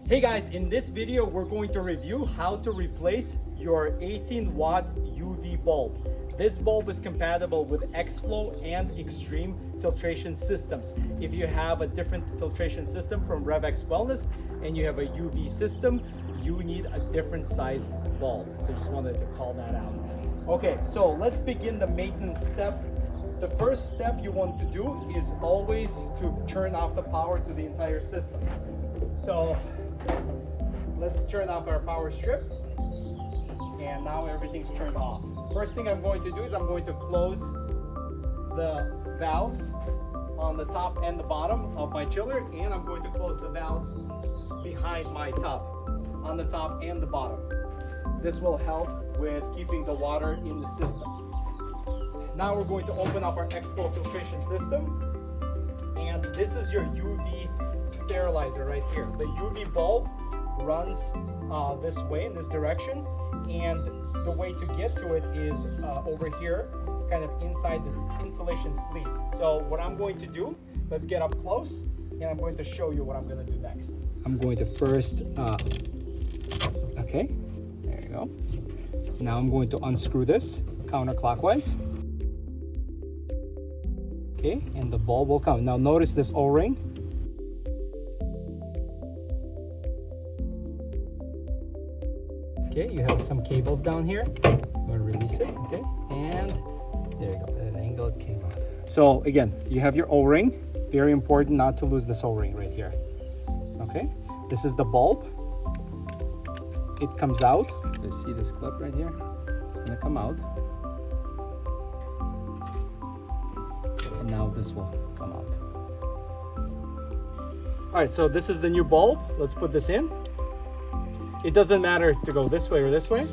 Hey guys, in this video we're going to review how to replace your 18 watt UV bulb. This bulb is compatible with X-Flow and Extreme filtration systems. If you have a different filtration system from RevX Wellness and you have a UV system, you need a different size bulb. So just wanted to call that out. Okay, so let's begin the maintenance step. The first step you want to do is always to turn off the power to the entire system. So let's turn off our power strip, and now everything's turned off. First thing I'm going to do is I'm going to close the valves on the top and the bottom of my chiller, and I'm going to close the valves behind my tub on the top and the bottom. This will help with keeping the water in the system. Now we're going to open up our X-Flow Filtration System, and this is your UV sterilizer right here. The UV bulb runs this way, in this direction, and the way to get to it is over here, kind of inside this insulation sleeve. So what I'm going to do, let's get up close, and I'm going to show you what I'm going to do next. I'm going to first, okay, there you go. Now I'm going to unscrew this counterclockwise. Okay, and the bulb will come. Now notice this O-ring. Okay, you have some cables down here. I'm gonna release it, okay? And there you go, an angled cable. So again, you have your O-ring. Very important not to lose this O-ring right here. Okay, this is the bulb. It comes out. Let's see this clip right here. It's gonna come out. And now this will come out. All right, so this is the new bulb. Let's put this in. It doesn't matter to go this way or this way.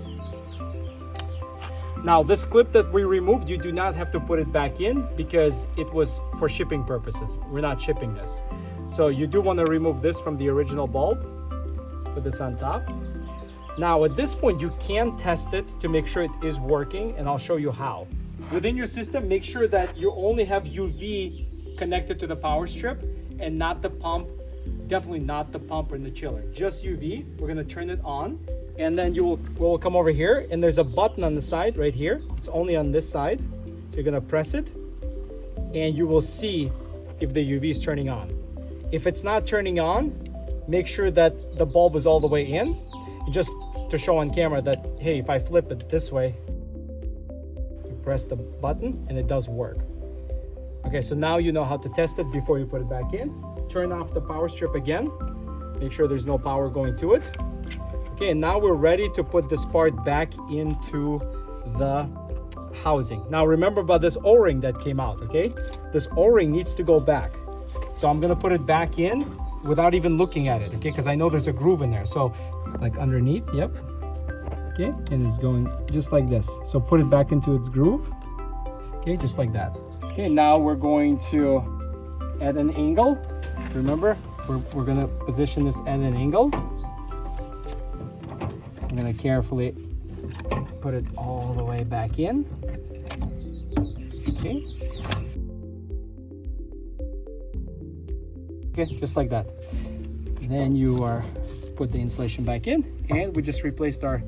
Now this clip that we removed, you do not have to put it back in because it was for shipping purposes. We're not shipping this. So you do want to remove this from the original bulb. Put this on top. Now at this point, you can test it to make sure it is working, and I'll show you how. Within your system, make sure that you only have UV connected to the power strip and not the pump. Definitely not the pump or the chiller, just UV. We're gonna turn it on, and then we'll come over here, and there's a button on the side right here. It's only on this side. So you're gonna press it, and you will see if the UV is turning on. If it's not turning on, make sure that the bulb is all the way in, just to show on camera that, hey, if I flip it this way, you press the button and it does work. Okay, so now you know how to test it before you put it back in. Turn off the power strip again. Make sure there's no power going to it. Okay, and now we're ready to put this part back into the housing. Now remember about this O-ring that came out, okay? This O-ring needs to go back. So I'm gonna put it back in without even looking at it, okay? Because I know there's a groove in there. So like underneath, yep. Okay, and it's going just like this. So put it back into its groove. Okay, just like that. Okay, now we're going to add an angle. Remember, we're gonna position this at an angle. I'm gonna carefully put it all the way back in. Okay. Okay, just like that. Then you are put the insulation back in, and we just replaced our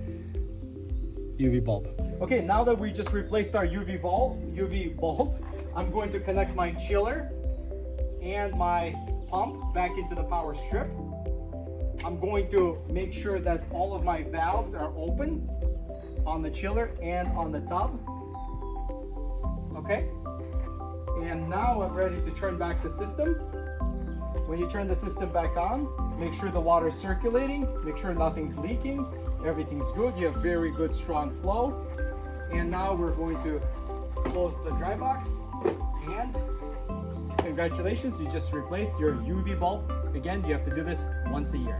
UV bulb. Okay, now that we just replaced our UV bulb, I'm going to connect my chiller and my pump back into the power strip. I'm going to make sure that all of my valves are open on the chiller and on the tub. Okay, and now I'm ready to turn back the system. When you turn the system back on, make sure the water is circulating, make sure nothing's leaking, everything's good, you have very good strong flow. And now we're going to close the dry box, and congratulations, you just replaced your UV bulb. Again, you have to do this once a year.